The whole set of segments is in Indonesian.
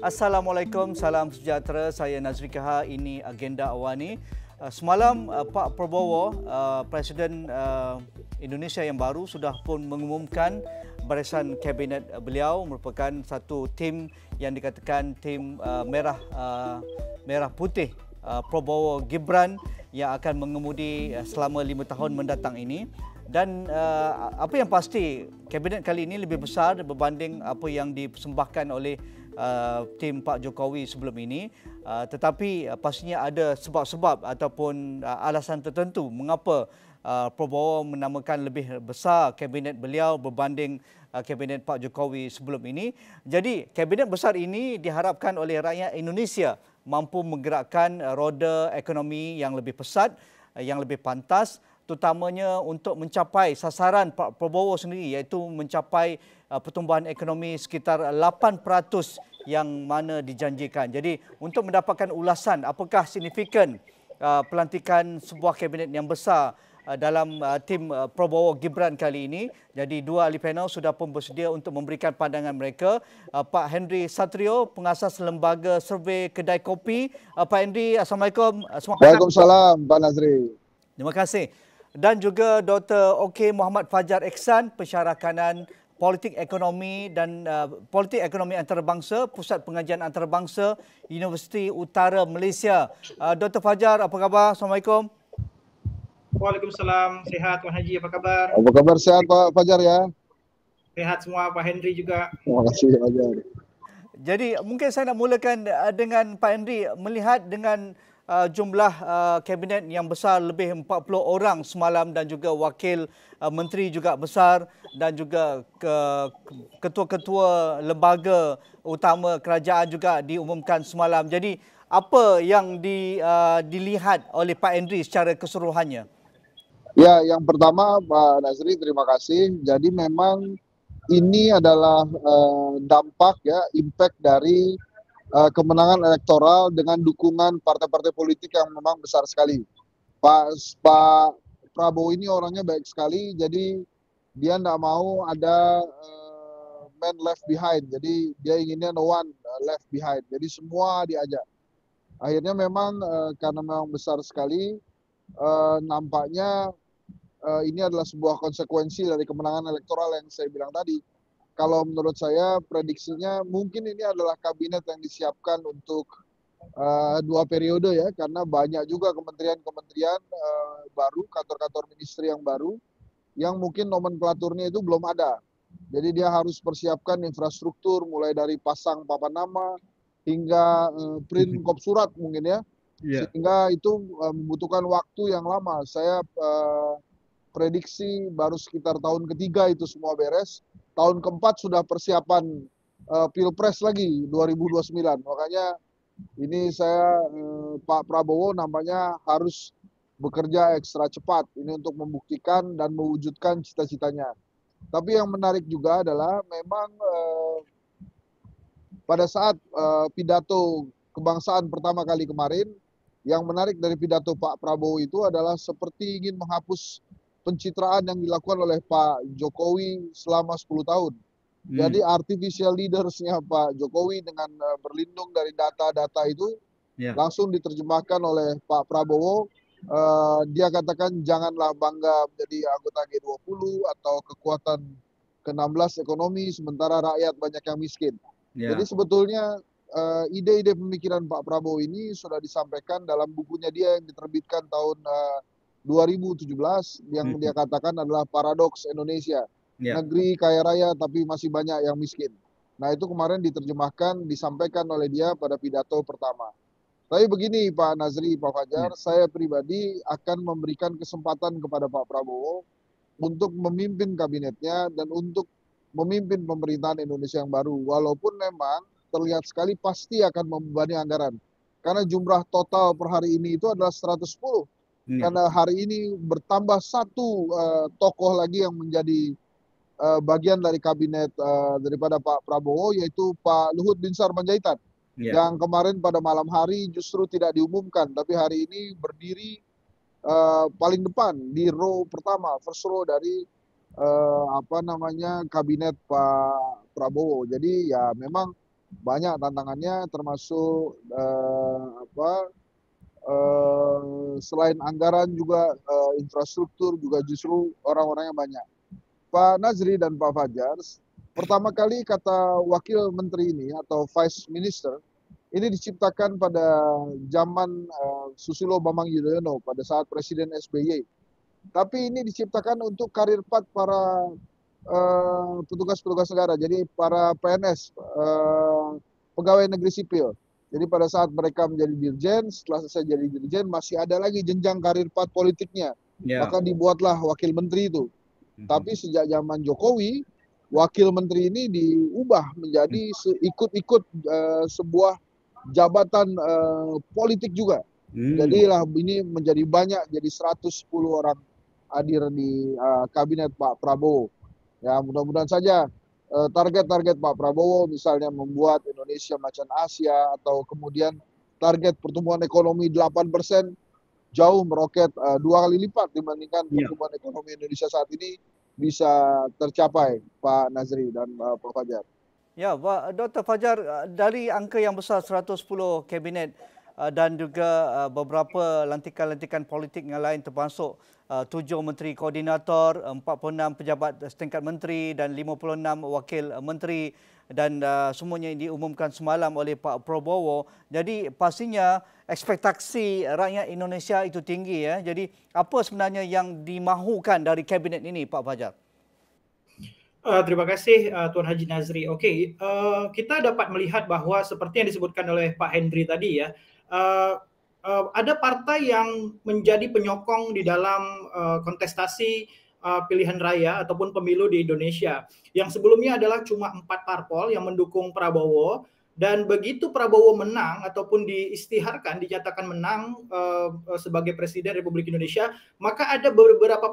Assalamualaikum, salam sejahtera. Saya Nazri Kaha. Ini agenda awani. Semalam Pak Prabowo, Presiden Indonesia yang baru, sudah pun mengumumkan barisan kabinet beliau merupakan satu tim yang dikatakan tim merah putih Prabowo Gibran yang akan mengemudi selama 5 tahun mendatang ini. Dan apa yang pasti, kabinet kali ini lebih besar berbanding apa yang dipersembahkan oleh tim Pak Jokowi sebelum ini, tetapi pastinya ada sebab-sebab ataupun alasan tertentu mengapa Prabowo menamakan lebih besar kabinet beliau berbanding kabinet Pak Jokowi sebelum ini. Jadi kabinet besar ini diharapkan oleh rakyat Indonesia mampu menggerakkan roda ekonomi yang lebih pesat, yang lebih pantas, terutamanya untuk mencapai sasaran Pak Prabowo sendiri, iaitu mencapai pertumbuhan ekonomi sekitar 8% yang mana dijanjikan. Jadi untuk mendapatkan ulasan apakah signifikan pelantikan sebuah kabinet yang besar dalam tim Prabowo Gibran kali ini. Jadi dua ahli panel sudah pun bersedia untuk memberikan pandangan mereka. Pak Henry Satrio, pengasas lembaga survei Kedai Kopi. Pak Henry, Assalamualaikum. Waalaikumsalam, Pak Nazri. Terima kasih. Dan juga Dr. OK Muhammad Fajar Iksan, pensyarah kanan Politik Ekonomi dan Politik Ekonomi Antarabangsa, Pusat Pengajian Antarabangsa, Universiti Utara Malaysia. Dr. Fajar, apa khabar? Assalamualaikum. Waalaikumsalam, sehat Tuan Haji, apa kabar? Apa kabar, sehat Pak Fajar ya? Sehat semua, Pak Henry juga. Terima kasih Pak Fajar. Jadi mungkin saya nak mulakan dengan Pak Henry, melihat dengan jumlah kabinet yang besar, lebih 40 orang semalam, dan juga wakil menteri juga besar, dan juga ketua-ketua lembaga utama kerajaan juga diumumkan semalam. Jadi apa yang dilihat oleh Pak Henry secara keseluruhannya? Ya, yang pertama Pak Nazri, terima kasih. Jadi memang ini adalah dampak ya, impact dari kemenangan elektoral dengan dukungan partai-partai politik yang memang besar sekali. Pak Prabowo ini orangnya baik sekali, jadi dia tidak mau ada man left behind. Jadi dia inginnya no one left behind. Jadi semua diajak. Akhirnya memang karena memang besar sekali, nampaknya ini adalah sebuah konsekuensi dari kemenangan elektoral yang saya bilang tadi. Kalau menurut saya prediksinya mungkin ini adalah kabinet yang disiapkan untuk 2 periode ya, karena banyak juga kementerian-kementerian baru, kantor-kantor ministry yang baru, yang mungkin nomenklaturnya itu belum ada. Jadi dia harus persiapkan infrastruktur mulai dari pasang papan nama hingga print kop surat mungkin ya, sehingga itu membutuhkan waktu yang lama. Saya prediksi baru sekitar tahun ketiga itu semua beres. Tahun keempat sudah persiapan Pilpres lagi 2029. Makanya ini saya Pak Prabowo nampaknya harus bekerja ekstra cepat ini untuk membuktikan dan mewujudkan cita-citanya. Tapi yang menarik juga adalah memang pada saat pidato kebangsaan pertama kali kemarin, yang menarik dari pidato Pak Prabowo itu adalah seperti ingin menghapus pencitraan yang dilakukan oleh Pak Jokowi selama 10 tahun. Jadi artificial leaders-nya Pak Jokowi dengan berlindung dari data-data itu langsung diterjemahkan oleh Pak Prabowo. Dia katakan janganlah bangga menjadi anggota G20 atau kekuatan ke-16 ekonomi sementara rakyat banyak yang miskin. Jadi sebetulnya ide-ide pemikiran Pak Prabowo ini sudah disampaikan dalam bukunya dia yang diterbitkan tahun 2017 yang dia katakan adalah paradoks Indonesia. Negeri kaya raya tapi masih banyak yang miskin. Nah itu kemarin diterjemahkan, disampaikan oleh dia pada pidato pertama. Tapi begini Pak Nazri, Pak Fajar, saya pribadi akan memberikan kesempatan kepada Pak Prabowo untuk memimpin kabinetnya dan untuk memimpin pemerintahan Indonesia yang baru. Walaupun memang terlihat sekali pasti akan membebani anggaran. Karena jumlah total per hari ini itu adalah 110. Karena hari ini bertambah satu tokoh lagi yang menjadi bagian dari kabinet daripada Pak Prabowo, yaitu Pak Luhut Binsar Panjaitan, yang kemarin pada malam hari justru tidak diumumkan, tapi hari ini berdiri paling depan di row pertama, first row dari kabinet Pak Prabowo. Jadi ya memang banyak tantangannya, termasuk selain anggaran juga infrastruktur juga justru orang-orangnya banyak. Pak Nazri dan Pak Fajar, pertama kali kata wakil menteri ini atau vice minister ini diciptakan pada zaman Susilo Bambang Yudhoyono pada saat Presiden SBY. Tapi ini diciptakan untuk karir path para petugas-petugas negara, jadi para PNS, pegawai negeri sipil. Jadi pada saat mereka menjadi dirjen, setelah selesai jadi dirjen, masih ada lagi jenjang karir path politiknya. Maka dibuatlah wakil menteri itu. Tapi sejak zaman Jokowi, wakil menteri ini diubah menjadi ikut-ikut sebuah jabatan politik juga. Jadilah ini menjadi banyak, jadi 110 orang hadir di kabinet Pak Prabowo. Ya, mudah-mudahan saja target-target Pak Prabowo misalnya membuat Indonesia macan Asia atau kemudian target pertumbuhan ekonomi 8% jauh meroket 2 kali lipat dibandingkan pertumbuhan ekonomi Indonesia saat ini bisa tercapai, Pak Nazri dan Pak Fajar. Ya, Dr. Fajar, dari angka yang besar 110 kabinet dan juga beberapa lantikan-lantikan politik yang lain termasuk 7 menteri koordinator, 46 pejabat setingkat menteri dan 56 wakil menteri dan semuanya diumumkan semalam oleh Pak Prabowo. Jadi pastinya ekspektasi rakyat Indonesia itu tinggi ya. Jadi apa sebenarnya yang dimahukan dari kabinet ini, Pak Fajar? Terima kasih Tuan Haji Nazri. Okey, kita dapat melihat bahwa seperti yang disebutkan oleh Pak Henry tadi ya, ada partai yang menjadi penyokong di dalam kontestasi pilihan raya ataupun pemilu di Indonesia. Yang sebelumnya adalah cuma 4 parpol yang mendukung Prabowo, dan begitu Prabowo menang ataupun diistiharkan, dinyatakan menang sebagai Presiden Republik Indonesia, maka ada beberapa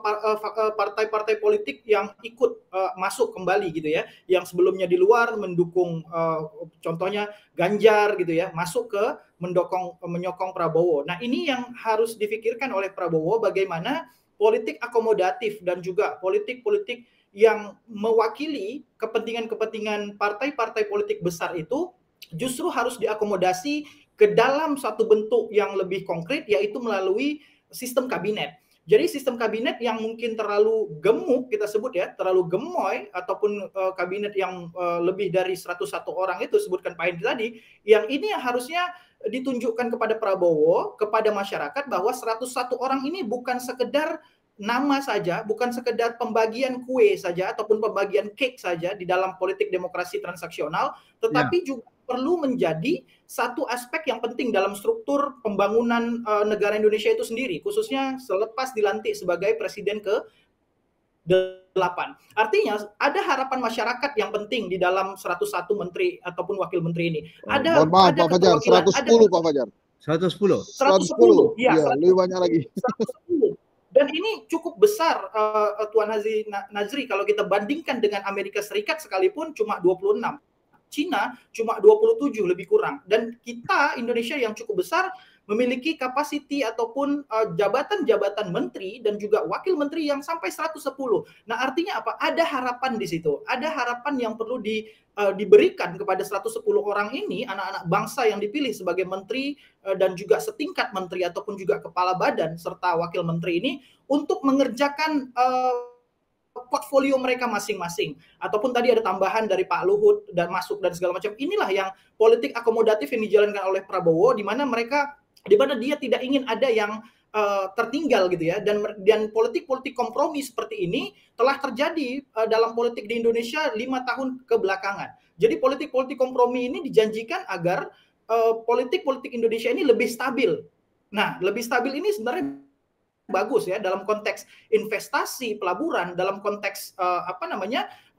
partai-partai politik yang ikut masuk kembali gitu ya, yang sebelumnya di luar mendukung contohnya Ganjar gitu ya, masuk ke menyokong Prabowo. Nah, ini yang harus difikirkan oleh Prabowo, bagaimana politik akomodatif dan juga politik-politik yang mewakili kepentingan-kepentingan partai-partai politik besar itu justru harus diakomodasi ke dalam satu bentuk yang lebih konkret, yaitu melalui sistem kabinet. Jadi sistem kabinet yang mungkin terlalu gemuk, kita sebut ya, terlalu gemoy, ataupun kabinet yang lebih dari 101 orang itu, sebutkan Pak Hendy tadi, yang ini harusnya ditunjukkan kepada Prabowo, kepada masyarakat, bahwa 101 orang ini bukan sekedar nama saja, bukan sekedar pembagian kue saja ataupun pembagian cake saja di dalam politik demokrasi transaksional, tetapi juga perlu menjadi satu aspek yang penting dalam struktur pembangunan negara Indonesia itu sendiri, khususnya selepas dilantik sebagai Presiden ke-8. Artinya ada harapan masyarakat yang penting di dalam 101 menteri ataupun wakil menteri ini. Mohon maaf Pak Fajar, 110 Pak Fajar. 110? 110, ya, lebih banyak lagi. 110. Dan ini cukup besar, Tuan Haji Nazri, kalau kita bandingkan dengan Amerika Serikat sekalipun cuma 26. Cina cuma 27 lebih kurang. Dan kita, Indonesia yang cukup besar, memiliki kapasiti ataupun jabatan-jabatan menteri dan juga wakil menteri yang sampai 110. Nah, artinya apa? Ada harapan di situ. Ada harapan yang perlu diberikan kepada 110 orang ini, anak-anak bangsa yang dipilih sebagai menteri dan juga setingkat menteri ataupun juga kepala badan serta wakil menteri ini untuk mengerjakan portfolio mereka masing-masing. Ataupun tadi ada tambahan dari Pak Luhut dan masuk dan segala macam. Inilah yang politik akomodatif yang dijalankan oleh Prabowo, di mana dia tidak ingin ada yang tertinggal gitu ya, dan politik-politik kompromi seperti ini telah terjadi dalam politik di Indonesia 5 tahun kebelakangan. Jadi politik-politik kompromi ini dijanjikan agar politik-politik Indonesia ini lebih stabil. Nah, lebih stabil ini sebenarnya bagus ya dalam konteks investasi, pelaburan, dalam konteks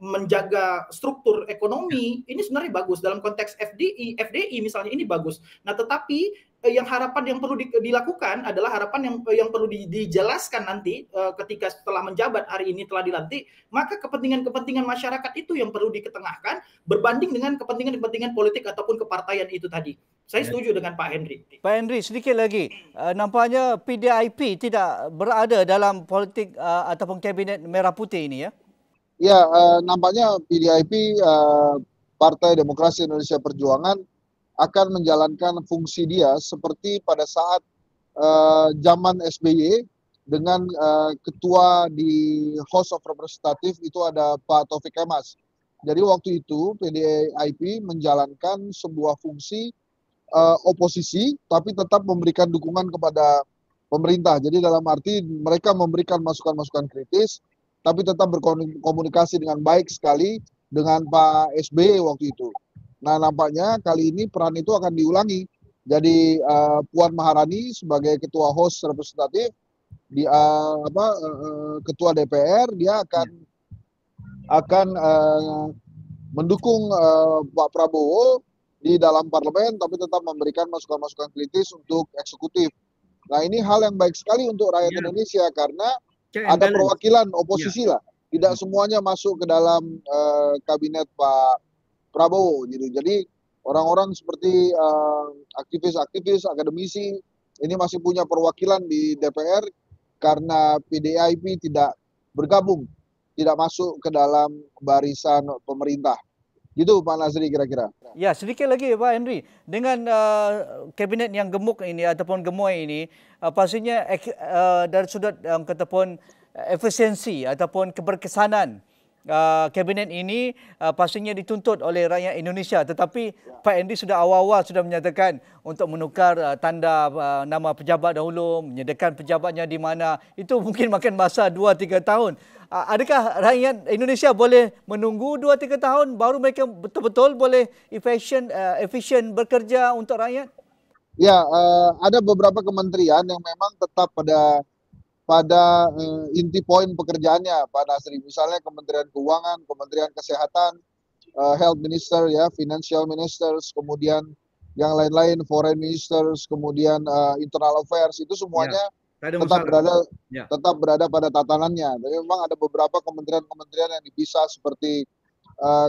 menjaga struktur ekonomi, ini sebenarnya bagus. Dalam konteks FDI misalnya ini bagus. Nah, tetapi yang harapan yang perlu dilakukan adalah harapan yang perlu dijelaskan nanti ketika setelah menjabat hari ini telah dilantik, maka kepentingan-kepentingan masyarakat itu yang perlu diketengahkan berbanding dengan kepentingan-kepentingan politik ataupun kepartaian itu tadi. Saya setuju dengan Pak Henry. Pak Henry, sedikit lagi. Nampaknya PDIP tidak berada dalam politik ataupun kabinet merah putih ini ya? Ya, nampaknya PDIP Partai Demokrasi Indonesia Perjuangan akan menjalankan fungsi dia seperti pada saat zaman SBY dengan ketua di House of Representative itu ada Pak Taufik Kemas. Jadi waktu itu PDIP menjalankan sebuah fungsi oposisi tapi tetap memberikan dukungan kepada pemerintah. Jadi dalam arti mereka memberikan masukan-masukan kritis tapi tetap berkomunikasi dengan baik sekali dengan Pak SBY waktu itu. Nah, nampaknya kali ini peran itu akan diulangi. Jadi Puan Maharani sebagai ketua House Representative di ketua DPR dia akan mendukung Pak Prabowo di dalam parlemen tapi tetap memberikan masukan-masukan kritis untuk eksekutif. Nah, ini hal yang baik sekali untuk rakyat Indonesia karena ada perwakilan oposisi lah. Tidak semuanya masuk ke dalam kabinet Pak Prabowo gitu. Jadi orang-orang seperti aktivis-aktivis, akademisi ini masih punya perwakilan di DPR karena PDIP tidak bergabung, tidak masuk ke dalam barisan pemerintah. Gitu Pak Nazri kira-kira. Ya, sedikit lagi Pak Henry. Dengan kabinet yang gemuk ini ataupun gemoy ini, pastinya dari sudut kataupun efisiensi ataupun keberkesanan kabinet ini pastinya dituntut oleh rakyat Indonesia. Tetapi Pak Henry sudah awal-awal sudah menyatakan untuk menukar tanda nama pejabat dahulu, menyediakan pejabatnya di mana. Itu mungkin makan masa 2-3 tahun. Adakah rakyat Indonesia boleh menunggu 2-3 tahun baru mereka betul-betul boleh efisien bekerja untuk rakyat? Ya, ada beberapa kementerian yang memang tetap pada inti poin pekerjaannya Pak Nasri. Misalnya Kementerian Keuangan, Kementerian Kesehatan, Health Minister, ya, Financial Ministers, kemudian yang lain-lain, Foreign Ministers, kemudian Internal Affairs, itu semuanya tetap berada pada tatanannya. Tapi memang ada beberapa kementerian-kementerian yang dipisah seperti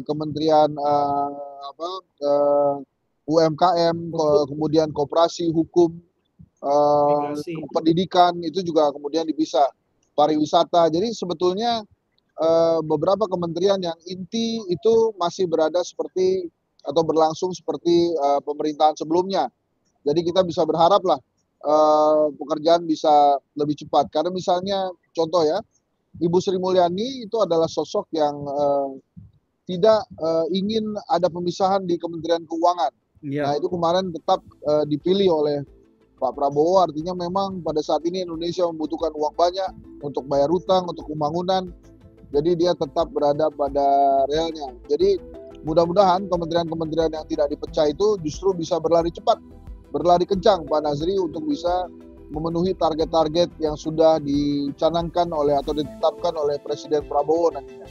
Kementerian UMKM, kemudian Koperasi, Hukum, pendidikan itu juga kemudian dipisah, pariwisata. Jadi sebetulnya beberapa kementerian yang inti itu masih berada seperti atau berlangsung seperti pemerintahan sebelumnya. Jadi kita bisa berharap lah pekerjaan bisa lebih cepat. Karena misalnya contoh ya, Ibu Sri Mulyani itu adalah sosok yang tidak ingin ada pemisahan di Kementerian Keuangan. Nah itu kemarin tetap dipilih oleh Pak Prabowo, artinya memang pada saat ini Indonesia membutuhkan uang banyak untuk bayar hutang, untuk pembangunan. Jadi dia tetap berada pada realnya. Jadi mudah-mudahan kementerian-kementerian yang tidak dipecah itu justru bisa berlari cepat, berlari kencang Pak Nazri untuk bisa memenuhi target-target yang sudah dicanangkan oleh atau ditetapkan oleh Presiden Prabowo nantinya.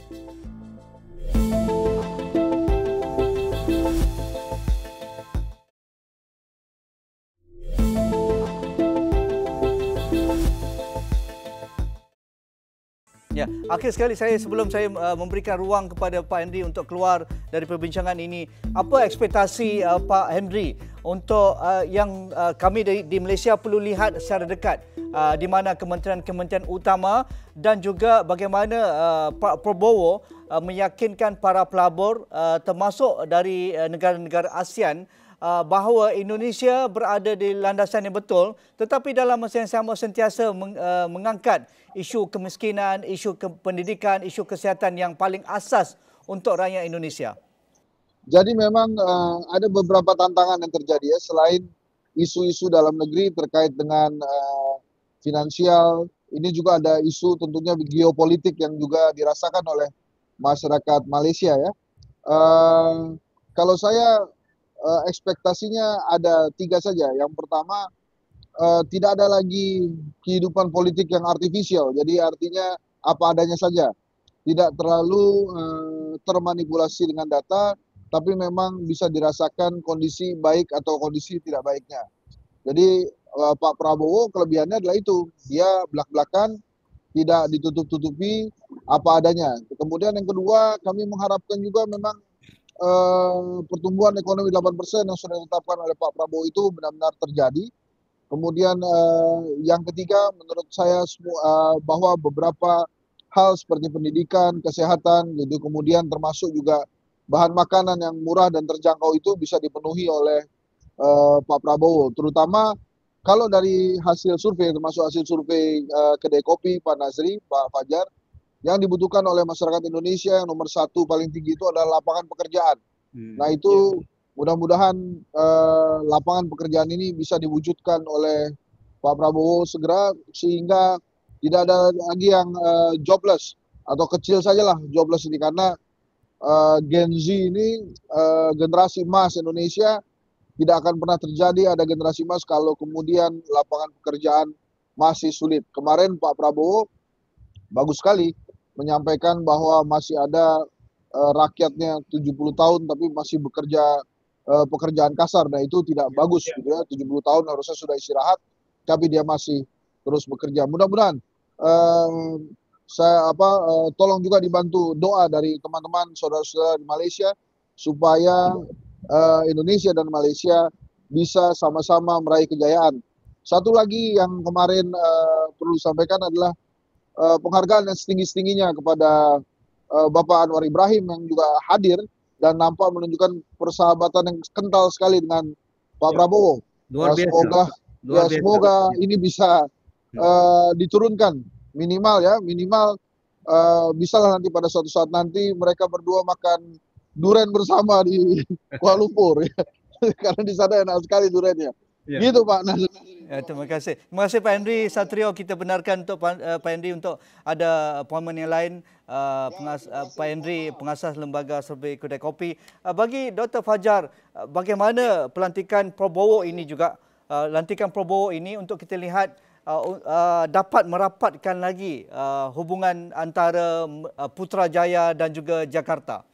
Ya, akhir sekali sebelum saya memberikan ruang kepada Pak Henry untuk keluar dari perbincangan ini, apa ekspektasi Pak Henry untuk yang kami di Malaysia perlu lihat secara dekat, di mana kementerian-kementerian utama dan juga bagaimana Pak Prabowo meyakinkan para pelabur termasuk dari negara-negara ASEAN bahawa Indonesia berada di landasan yang betul, tetapi dalam masa yang sama sentiasa mengangkat isu kemiskinan, isu pendidikan, isu kesihatan yang paling asas untuk rakyat Indonesia. Jadi memang ada beberapa tantangan yang terjadi ya, selain isu-isu dalam negeri terkait dengan finansial, ini juga ada isu tentunya geopolitik yang juga dirasakan oleh masyarakat Malaysia ya. Kalau saya ekspektasinya ada 3 saja. Yang pertama, tidak ada lagi kehidupan politik yang artifisial. Jadi artinya apa adanya saja. Tidak terlalu termanipulasi dengan data, tapi memang bisa dirasakan kondisi baik atau kondisi tidak baiknya. Jadi Pak Prabowo kelebihannya adalah itu. Dia belak-belakan, tidak ditutup-tutupi apa adanya. Kemudian yang kedua, kami mengharapkan juga memang pertumbuhan ekonomi 8% yang sudah ditetapkan oleh Pak Prabowo itu benar-benar terjadi. Kemudian yang ketiga menurut saya bahwa beberapa hal seperti pendidikan, kesehatan, gitu, kemudian termasuk juga bahan makanan yang murah dan terjangkau itu bisa dipenuhi oleh Pak Prabowo. Terutama kalau dari hasil survei, termasuk hasil survei kedai kopi Pak Nazri, Pak Fajar, yang dibutuhkan oleh masyarakat Indonesia yang nomor satu paling tinggi itu adalah lapangan pekerjaan. Nah itu mudah-mudahan lapangan pekerjaan ini bisa diwujudkan oleh Pak Prabowo segera sehingga tidak ada lagi yang jobless atau kecil sajalah jobless ini, karena Gen Z ini generasi emas Indonesia, tidak akan pernah terjadi ada generasi emas kalau kemudian lapangan pekerjaan masih sulit. Kemarin Pak Prabowo bagus sekali menyampaikan bahwa masih ada rakyatnya 70 tahun tapi masih bekerja pekerjaan kasar. Nah itu tidak bagus gitu ya. 70 tahun harusnya sudah istirahat tapi dia masih terus bekerja. Mudah-mudahan tolong juga dibantu doa dari teman-teman saudara-saudara di Malaysia supaya Indonesia dan Malaysia bisa sama-sama meraih kejayaan. Satu lagi yang kemarin perlu disampaikan adalah penghargaan yang setinggi-tingginya kepada Bapak Anwar Ibrahim yang juga hadir dan nampak menunjukkan persahabatan yang kental sekali dengan Pak Prabowo. Luar biasa. Semoga ini bisa diturunkan minimal bisalah nanti pada suatu saat nanti mereka berdua makan durian bersama di Kuala Lumpur ya. Karena di sana enak sekali duriannya. Ya. Gitu Pak Nazri. Ya, terima kasih. Terima kasih Pak Henry Satrio. Kita benarkan untuk Pak Henry untuk ada appointment yang lain. Pak Henry, pengasas Lembaga Survei Kedai Kopi. Bagi Dr. Fajar, bagaimana pelantikan Prabowo ini juga, lantikan Prabowo ini untuk kita lihat dapat merapatkan lagi hubungan antara Putrajaya dan juga Jakarta?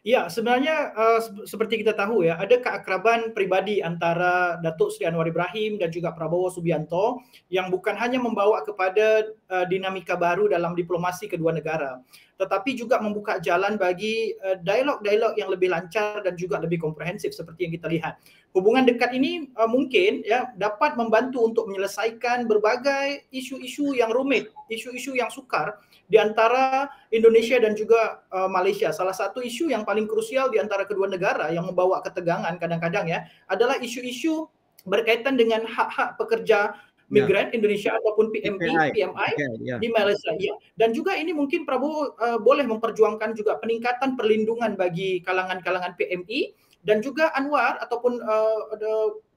Ya, sebenarnya seperti kita tahu ya, ada keakraban pribadi antara Datuk Seri Anwar Ibrahim dan juga Prabowo Subianto yang bukan hanya membawa kepada dinamika baru dalam diplomasi kedua negara, tetapi juga membuka jalan bagi dialog-dialog yang lebih lancar dan juga lebih komprehensif seperti yang kita lihat. Hubungan dekat ini mungkin ya dapat membantu untuk menyelesaikan berbagai isu-isu yang rumit, isu-isu yang sukar di antara Indonesia dan juga Malaysia. Salah satu isu yang paling krusial di antara kedua negara yang membawa ketegangan kadang-kadang ya adalah isu-isu berkaitan dengan hak-hak pekerja migran Indonesia ataupun PMI di Malaysia. Ya. Dan juga ini mungkin Prabowo boleh memperjuangkan juga peningkatan perlindungan bagi kalangan-kalangan PMI, dan juga Anwar ataupun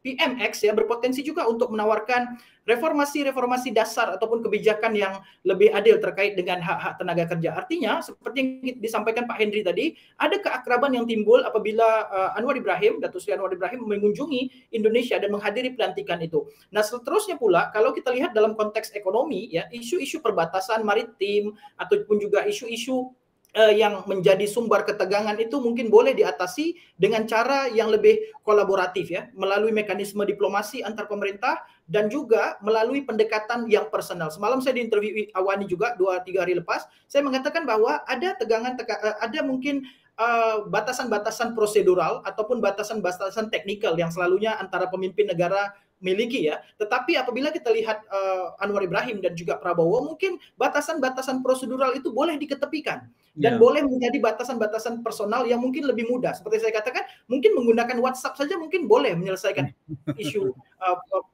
PMX ya berpotensi juga untuk menawarkan reformasi dasar ataupun kebijakan yang lebih adil terkait dengan hak-hak tenaga kerja. Artinya seperti yang disampaikan Pak Henry tadi, ada keakraban yang timbul apabila Datuk Seri Anwar Ibrahim mengunjungi Indonesia dan menghadiri pelantikan itu. Nah, seterusnya pula kalau kita lihat dalam konteks ekonomi ya, isu-isu perbatasan maritim ataupun juga isu-isu yang menjadi sumber ketegangan itu mungkin boleh diatasi dengan cara yang lebih kolaboratif ya, melalui mekanisme diplomasi antar pemerintah dan juga melalui pendekatan yang personal. Semalam saya diinterview Awani juga 2-3 hari lepas, saya mengatakan bahwa ada ada mungkin batasan-batasan prosedural ataupun batasan-batasan teknikal yang selalunya antara pemimpin negara miliki ya. Tetapi apabila kita lihat Anwar Ibrahim dan juga Prabowo, mungkin batasan-batasan prosedural itu boleh diketepikan dan boleh menjadi batasan-batasan personal yang mungkin lebih mudah. Seperti saya katakan, mungkin menggunakan WhatsApp saja mungkin boleh menyelesaikan isu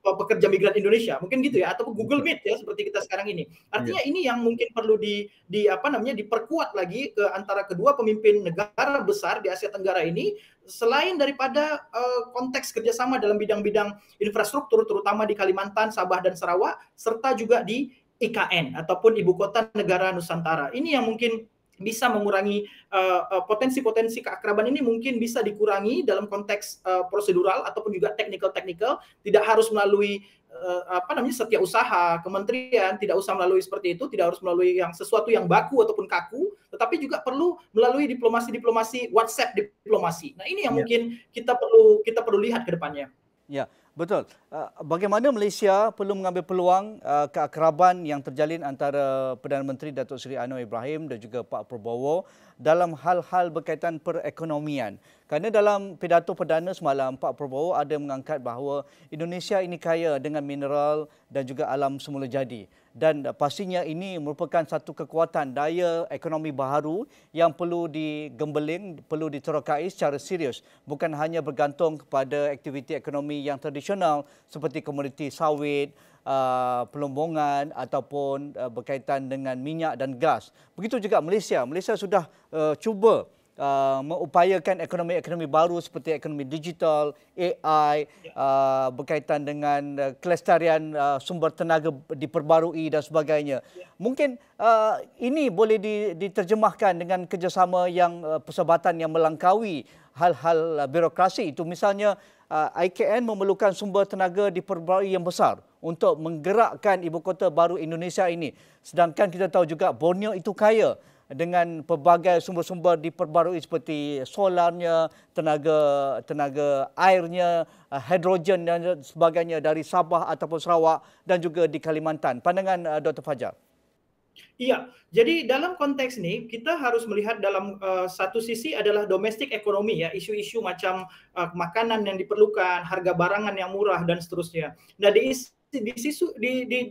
pekerja migran Indonesia, mungkin gitu ya, atau Google Meet ya seperti kita sekarang ini. Artinya ini yang mungkin perlu diperkuat lagi ke antara kedua pemimpin negara besar di Asia Tenggara ini, selain daripada konteks kerjasama dalam bidang-bidang infrastruktur, terutama di Kalimantan, Sabah, dan Sarawak, serta juga di IKN ataupun Ibu Kota Negara Nusantara. Ini yang mungkin bisa mengurangi potensi-potensi keakraban ini, mungkin bisa dikurangi dalam konteks prosedural ataupun juga teknikal, tidak harus melalui setiausaha kementerian, tidak usah melalui seperti itu, tidak harus melalui yang sesuatu yang baku ataupun kaku, tetapi juga perlu melalui diplomasi WhatsApp diplomasi. Nah, ini yang mungkin kita perlu lihat ke depannya. Ya, betul. Bagaimana Malaysia perlu mengambil peluang keakraban yang terjalin antara Perdana Menteri Datuk Seri Anwar Ibrahim dan juga Pak Prabowo dalam hal-hal berkaitan perekonomian. Kerana dalam pidato perdana semalam, Pak Prabowo ada mengangkat bahawa Indonesia ini kaya dengan mineral dan juga alam semula jadi. dan pastinya ini merupakan satu kekuatan daya ekonomi baharu yang perlu digembeling, perlu diterokai secara serius, bukan hanya bergantung kepada aktiviti ekonomi yang tradisional seperti komoditi sawit, pelumbungan ataupun berkaitan dengan minyak dan gas. Begitu juga Malaysia. Malaysia sudah cuba mengupayakan ekonomi-ekonomi baru seperti ekonomi digital, AI, berkaitan dengan kelestarian sumber tenaga diperbarui dan sebagainya. Mungkin ini boleh diterjemahkan dengan kerjasama yang persahabatan yang melangkaui hal-hal birokrasi itu. Misalnya IKN memerlukan sumber tenaga diperbarui yang besar untuk menggerakkan ibu kota baru Indonesia ini. Sedangkan kita tahu juga Borneo itu kaya dengan pelbagai sumber-sumber diperbarui seperti solarnya, tenaga airnya, hidrogen dan sebagainya dari Sabah ataupun Sarawak dan juga di Kalimantan. Pandangan Dr. Fajar. Iya, jadi dalam konteks ini kita harus melihat dalam satu sisi adalah domestik ekonomi ya, isu-isu macam makanan yang diperlukan, harga barangan yang murah dan seterusnya. Nah, di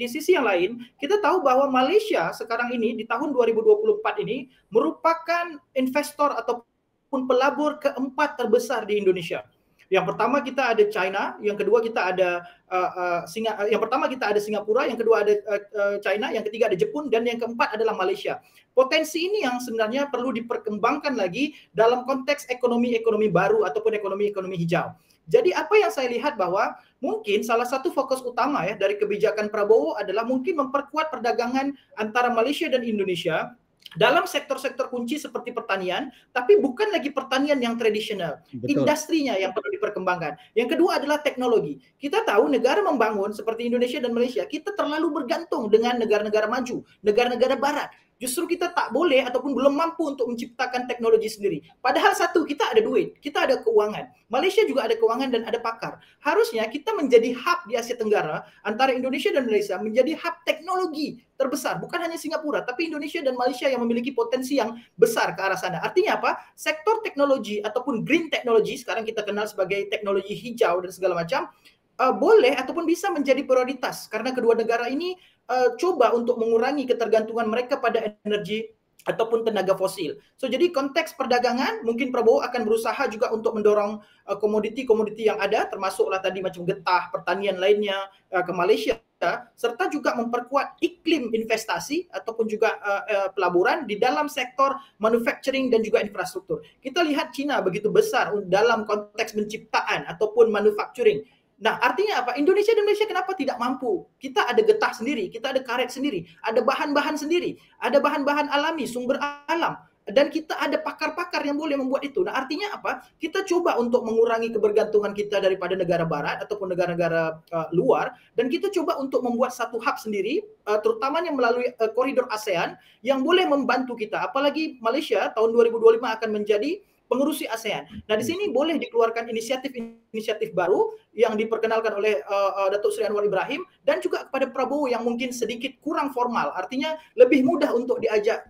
sisi yang lain, kita tahu bahwa Malaysia sekarang ini di tahun 2024 ini merupakan investor ataupun pelabur keempat terbesar di Indonesia. Yang pertama kita ada China, yang kedua kita ada Singapura, yang kedua ada China, yang ketiga ada Jepun, dan yang keempat adalah Malaysia. Potensi ini yang sebenarnya perlu diperkembangkan lagi dalam konteks ekonomi baru ataupun ekonomi hijau. Jadi apa yang saya lihat bahwa mungkin salah satu fokus utama ya dari kebijakan Prabowo adalah mungkin memperkuat perdagangan antara Malaysia dan Indonesia dalam sektor-sektor kunci seperti pertanian, tapi bukan lagi pertanian yang tradisional. Betul. Industrinya yang perlu diperkembangkan. Yang kedua adalah teknologi. Kita tahu negara membangun seperti Indonesia dan Malaysia, kita terlalu bergantung dengan negara-negara maju, negara-negara barat. Justru kita tak boleh ataupun belum mampu untuk menciptakan teknologi sendiri. Padahal satu, kita ada duit, kita ada keuangan. Malaysia juga ada keuangan dan ada pakar. Harusnya kita menjadi hub di Asia Tenggara antara Indonesia dan Malaysia, menjadi hub teknologi terbesar. Bukan hanya Singapura, tapi Indonesia dan Malaysia yang memiliki potensi yang besar ke arah sana. Artinya apa? Sektor teknologi ataupun green technology, sekarang kita kenal sebagai teknologi hijau dan segala macam, boleh ataupun bisa menjadi prioritas karena kedua negara ini coba untuk mengurangi ketergantungan mereka pada energi ataupun tenaga fosil. So jadi konteks perdagangan mungkin Prabowo akan berusaha juga untuk mendorong komoditi-komoditi yang ada termasuklah tadi macam getah, pertanian lainnya ke Malaysia, serta juga memperkuat iklim investasi ataupun juga pelaburan di dalam sektor manufacturing dan juga infrastruktur. Kita lihat China begitu besar dalam konteks penciptaan ataupun manufacturing. Nah, artinya apa? Indonesia dan Malaysia kenapa tidak mampu? Kita ada getah sendiri, kita ada karet sendiri, ada bahan-bahan sendiri, ada bahan-bahan alami, sumber alam, dan kita ada pakar-pakar yang boleh membuat itu. Nah, artinya apa? Kita coba untuk mengurangi kebergantungan kita daripada negara barat ataupun negara-negara luar, dan kita coba untuk membuat satu hub sendiri, terutamanya melalui koridor ASEAN yang boleh membantu kita. Apalagi Malaysia tahun 2025 akan menjadi pengurusi ASEAN. Nah, di sini boleh dikeluarkan inisiatif baru yang diperkenalkan oleh Datuk Seri Anwar Ibrahim dan juga kepada Prabowo yang mungkin sedikit kurang formal. Artinya lebih mudah untuk diajak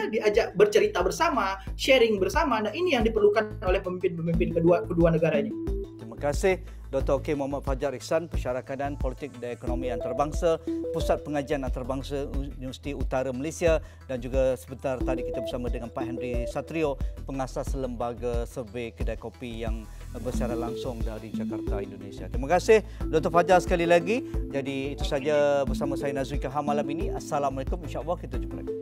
diajak bercerita bersama, sharing bersama. Nah, ini yang diperlukan oleh pemimpin-pemimpin kedua negara ini. Terima kasih Dr. Okey Muhammad Fajar Ihsan, Pensyarakanan Politik dan Ekonomi Antarabangsa, Pusat Pengajian Antarabangsa Universiti Utara Malaysia, dan juga sebentar tadi kita bersama dengan Pak Henry Satrio, pengasas Lembaga Survey Kedai Kopi yang bersiaran langsung dari Jakarta, Indonesia. Terima kasih Dr. Fajar sekali lagi. Jadi itu saja bersama saya Nazri Kahar malam ini. Assalamualaikum, insya-Allah kita jumpa lagi.